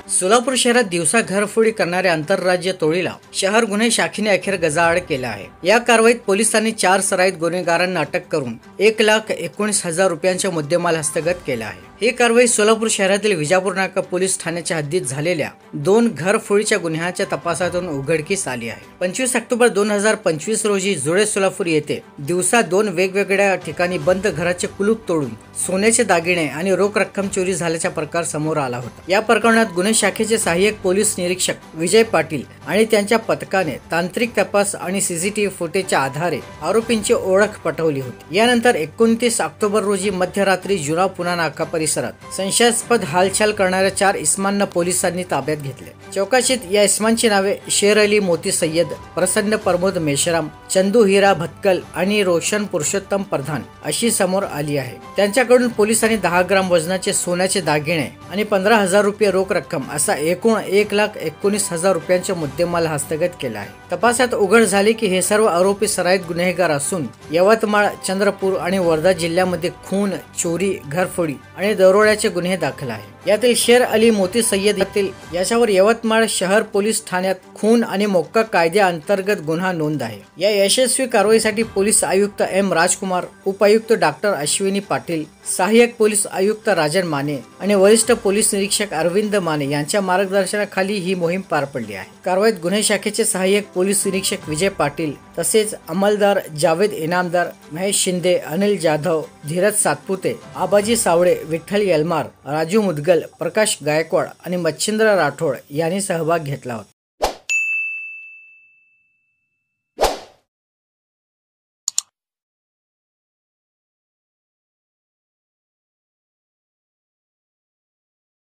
सोलापूर शहरात दिवसा घरफोडी करणाऱ्या आंतरराज्य टोळीला शहर गुन्हे शाखेने अखेर गजाआड केला आहे। या कारवाईत पोलिसांनी 4 सराईत गुन्हेगारांना अटक करून 1,19,000 रुपयांचा मुद्देमाल हस्तगत केला आहे। ही कारवाई सोलापूर शहरातील विजापूर नाका पोलीस ठाण्याच्या हद्दीत झालेल्या 2 घरफोडीच्या गुन्ह्याच्या तपासातून उघडकीस आली आहे। 25 ऑक्टोबर 2025 रोजी जुळे सोलापूर येथे दिवसा 2 वेगवेगळ्या ठिकाणी बंद घराचे कुलूप तोडून सोन्याचे दागिने आणि रोख रक्कम चोरी झाल्याचा प्रकार समोर आला होता। या प्रकरणात गुन्हे शाखेचे सहाय्यक पोलीस निरीक्षक विजय पाटील आणि त्यांच्या पथकाने तांत्रिक तपास आणि सीसीटीव्ही फुटेजच्या आधारे आरोपींची ओळख पटवली होती। यानंतर 29 ऑक्टोबर रोजी मध्यरात्री जुना पुणा नाका परिसरात संशयास्पद हालचाल करणाऱ्या 4 इसमांना पोलिसांनी ताब्यात घेतले। चौकशीत या इसमांची नावे शेर अली मोती सय्यद, प्रसन्न प्रमोद मेश्राम, चंदू हिरा भत्कल आणि रोशन पुरुषोत्तम प्रधान अशी समोर आली आहे। त्यांच्याकडून पोलिसांनी 10 ग्राम वजनाचे सोन्याचे दागिने आणि 15,000 रुपये रोख रक्कम असा एकूण 1,19,000 रुपयांचा मुद्देमाल हस्तगत केला आहे। तपासात उघड झाले की हे सर्व आरोपी सराईत गुन्हेगार असून यवतमाळ, चंद्रपूर आणि वर्धा जिल्ह्यामध्ये खून, चोरी, घरफोडी आणि दरोड्याचे गुन्हे दाखल आहे। यातील शेर अली मोती सय्यद याच्यावर यवतमाळ शहर पोलीस ठाण्यात खून आणि मोक्का कायद्याअंतर्गत गुन्हा नोंद आहे। या यशस्वी कारवाईसाठी पोलीस आयुक्त एम राजकुमार, उपायुक्त डॉक्टर अश्विनी पाटील, सहाय्यक पोलीस आयुक्त राजन माने आणि वरिष्ठ पोलीस निरीक्षक अरविंद माने यांच्या मार्गदर्शनाखाली ही मोहीम पार पडली आहे। कारवाईत गुन्हे शाखेचे सहाय्यक पोलीस निरीक्षक विजय पाटील तसेच अंमलदार जावेद इनामदार, महेश शिंदे, अनिल जाधव, धीरज सातपुते, आबाजी सावळे, विठ्ठल यलमार, राजू मुदगल, प्रकाश गायकवाड आणि मच्छिंद्र राठोड यांनी सहभाग घेतला होता।